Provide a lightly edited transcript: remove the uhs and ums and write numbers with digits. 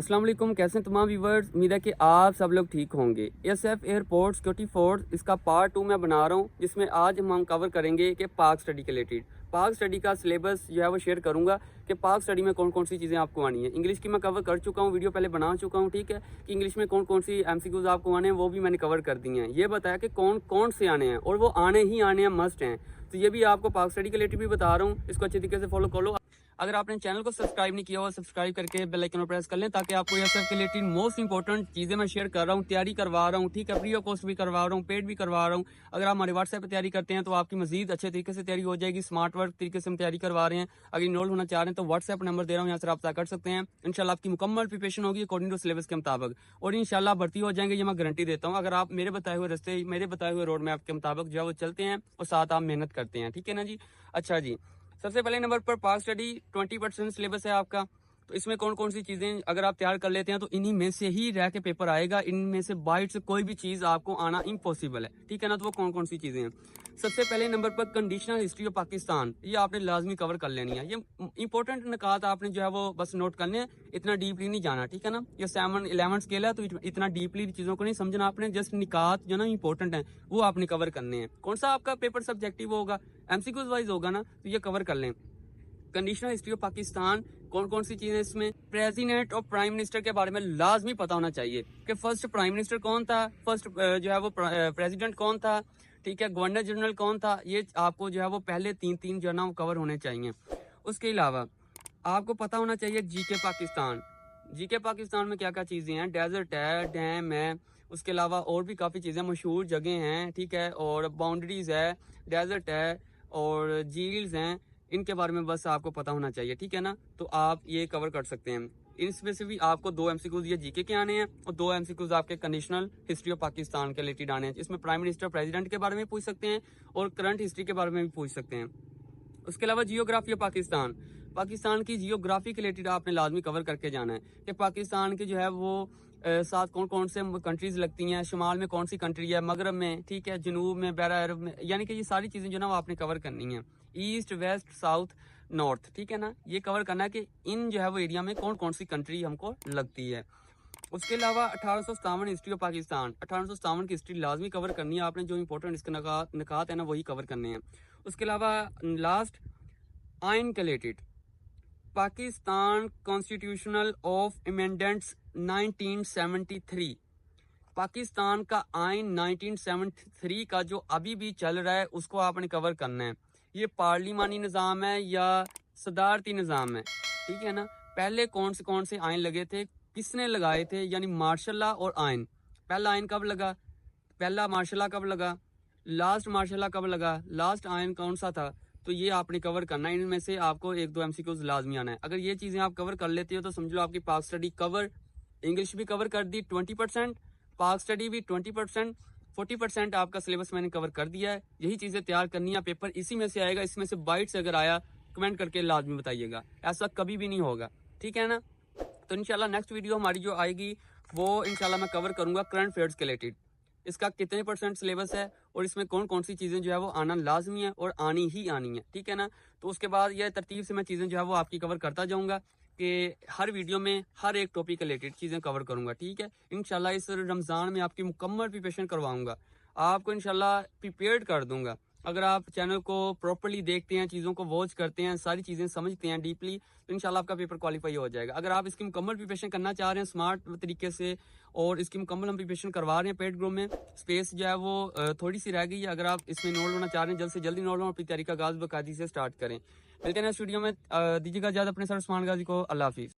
अस्सलाम वालेकुम, कैसे हैं तमाम व्यूवर्स। उम्मीद है कि आप सब लोग ठीक होंगे। एसएफ एयरपोर्ट सिक्योरिटी फोर्स इसका पार्ट 2 मैं बना रहा हूं, जिसमें आज हम कवर करेंगे कि पाक स्टडी के रिलेटेड पाक स्टडी का सिलेबस जो है वो शेयर करूंगा कि पाक स्टडी में कौन कौन सी चीज़ें आपको आनी है। इंग्लिश की मैं कवर कर चुका हूं, वीडियो पहले बना चुका हूं, ठीक है, कि इंग्लिश में कौन कौन सी एमसीक्यूज आपको आने हैं वो भी मैंने कवर कर दिए हैं। ये बताया कि कौन कौन से आने हैं और वो आने ही आने हैं, मस्ट हैं। तो ये भी आपको पाक स्टडी के रिलेटेड भी बता रहा हूँ, इसको अच्छे तरीके से फॉलो कर लो। अगर आपने चैनल को सब्सक्राइब नहीं किया हो, सब्सक्राइब करके बेल आइकन पर प्रेस कर लें, ताकि आपको ये सब के रिलेटेड मोस्ट इंपॉर्टेंट चीज़ें मैं शेयर कर रहा हूँ, तैयारी करवा रहा हूँ, ठीक है, फ्री ऑफ कॉस्ट भी करवा रहा हूँ, पेड भी करवा रहा हूँ। अगर आप हमारे व्हाट्सएप पर तैयारी करते हैं तो आपकी मजीद अच्छे तरीके से तैयारी हो जाएगी। स्मार्ट वर्क तरीके से हम तैयारी करवा रहे हैं। अगर इनरोल होना चाह रहे हैं तो व्हाट्सएप नंबर दे रहा हूँ, यहाँ से रब्ता कर सकते हैं। इंशाल्लाह आपकी मुकम्मल प्रिपरेशन होगी अकॉर्डिंग टू सिलेबस के मुताबिक, और इंशाल्लाह भर्ती हो जाएंगे, ये मैं गारंटी देता हूँ। अगर आप मेरे बताए हुए रास्ते, मेरे बताए हुए रोड मैप के मुताबिक जो है वो चलते हैं और साथ आप मेहनत करते हैं, ठीक है ना जी। अच्छा जी, सबसे पहले नंबर पर पाक स्टडी 20% सिलेबस है आपका। तो इसमें कौन कौन सी चीज़ें अगर आप तैयार कर लेते हैं तो इन्हीं में से ही रह के पेपर आएगा। इनमें से बाइट से कोई भी चीज़ आपको आना इम्पॉसिबल है, ठीक है ना। तो वो कौन कौन सी चीज़ें हैं। सबसे पहले नंबर पर कंडीशनल हिस्ट्री ऑफ पाकिस्तान, ये आपने लाजमी कवर कर लेनी है। ये इंपॉर्टेंट निकात आपने जो है वो बस नोट करने हैं, इतना डीपली नहीं जाना, ठीक है ना। ये 7-11 स्केल है तो इतना डीपली चीज़ों को नहीं समझना आपने। जस्ट निकात जो ना इंपॉर्टेंट है वो आपने कवर करने हैं। कौन सा आपका पेपर सब्जेक्टिव होगा, एमसीक्यूज वाइज होगा ना, तो ये कवर कर लें। कंडीशनल हिस्ट्री ऑफ पाकिस्तान, कौन कौन सी चीजें इसमें। प्रेसिडेंट और प्राइम मिनिस्टर के बारे में लाजमी पता होना चाहिए कि फर्स्ट प्राइम मिनिस्टर कौन था, फर्स्ट जो है वो प्रेसिडेंट कौन था, ठीक है, गवर्नर जनरल कौन था। ये आपको जो है वो पहले तीन जो है ना वो कवर होने चाहिए। उसके अलावा आपको पता होना चाहिए जीके पाकिस्तान। जीके पाकिस्तान में क्या क्या चीज़ें हैं, डेजर्ट है, डैम है, उसके अलावा और भी काफ़ी चीज़ें मशहूर जगह हैं, ठीक है, और बाउंड्रीज है, डेजर्ट है और झील्स हैं, इनके बारे में बस आपको पता होना चाहिए, ठीक है ना। तो आप ये कवर कर सकते हैं। इसमें से भी आपको 2 एमसीक्यूज ये जीके के आने हैं और 2 एमसीक्यूज आपके कंडीशनल हिस्ट्री ऑफ पाकिस्तान के रिलेटेड आने हैं। इसमें प्राइम मिनिस्टर प्रेसिडेंट के बारे में पूछ सकते हैं और करंट हिस्ट्री के बारे में भी पूछ सकते हैं। उसके अलावा जियोग्राफी ऑफ पाकिस्तान, पाकिस्तान की जियोग्राफी के रिलेटेड आपने लाजमी कवर करके जाना है कि पाकिस्तान की जो है वो साथ कौन कौन से कंट्रीज लगती हैं, शुमाल में कौन सी कंट्री है, मगरब में, ठीक है, जनूब में, बहरा अरब में, यानी कि ये सारी चीज़ें जो ना वो आपने कवर करनी है। ईस्ट, वेस्ट, साउथ, नॉर्थ, ठीक है ना, ये कवर करना है कि इन जो है वो एरिया में कौन कौन सी कंट्री हमको लगती है। उसके अलावा 1857 हिस्ट्री ऑफ पाकिस्तान, 1857 की हिस्ट्री लाजमी कवर करनी है आपने। जो इंपॉर्टेंट इसके निकात है ना वही कवर करने हैं। उसके अलावा लास्ट आइन के related, Pakistan constitutional of amendments 1973, Pakistan का आइन 1973 का जो अभी भी चल रहा है उसको आपने कवर करना है। ये पार्लिमानी निज़ाम है या सदारती निज़ाम है, ठीक है ना। पहले कौन से आइन लगे थे, किसने लगाए थे, यानी मार्शल लॉ और आइन। पहला आइन कब लगा, पहला मार्शल लॉ कब लगा, लास्ट मार्शल लॉ कब लगा, लास्ट आइन कौन सा था। तो ये आपने कवर करना है। इनमें से आपको 1-2 एमसीक्यूज लाजमी आना है। अगर ये चीज़ें आप कवर कर लेते हो तो समझ लो आपकी पाक स्टडी कवर। इंग्लिश भी कवर कर दी 20%, पाक स्टडी भी 20%, 40% आपका सिलेबस मैंने कवर कर दिया है। यही चीज़ें तैयार करनी है, पेपर इसी में से आएगा। इसमें से बाइट से अगर आया कमेंट करके लाजमी बताइएगा, ऐसा कभी भी नहीं होगा, ठीक है ना। तो इंशाल्लाह नेक्स्ट वीडियो हमारी जो आएगी वो इंशाल्लाह मैं कवर करूंगा करंट अफेयर्स के रिलेटेड, इसका कितने % सिलेबस है और इसमें कौन कौन सी चीज़ें जो है वो आना लाजमी है और आनी ही आनी है, ठीक है ना। तो उसके बाद यह तरतीब से मैं चीज़ें जो है वो आपकी कवर करता जाऊंगा कि हर वीडियो में हर एक टॉपिक के रिलेटेड चीज़ें कवर करूंगा, ठीक है। इंशाल्लाह इस रमज़ान में आपकी मुकम्मल प्रिपरेशन करवाऊंगा, आपको इंशाल्लाह प्रिपेयर्ड कर दूंगा। अगर आप चैनल को प्रॉपर्ली देखते हैं, चीज़ों को वॉच करते हैं, सारी चीज़ें समझते हैं डीपली, तो इंशाल्लाह आपका पेपर क्वालिफाई हो जाएगा। अगर आप इसकी मुकम्मल प्रिपरेशन करना चाह रहे हैं स्मार्ट तरीके से और इसकी मुकम्मल हम प्रिपरेशन करवा रहे हैं पेड ग्रुप में, स्पेस जो है वो थोड़ी सी रह गई है। अगर आप इसमें इनरोल होना चाह रहे हैं जल्द से जल्दी इनरोल हो और अपनी तैयारी का आगाज़ बाकायदे से स्टार्ट करें। मिलते हैं नेक्स्ट वीडियो में, दीजिएगा इजाज़त अपने सर उस्मान गाजी को। अल्लाह हाफिज़।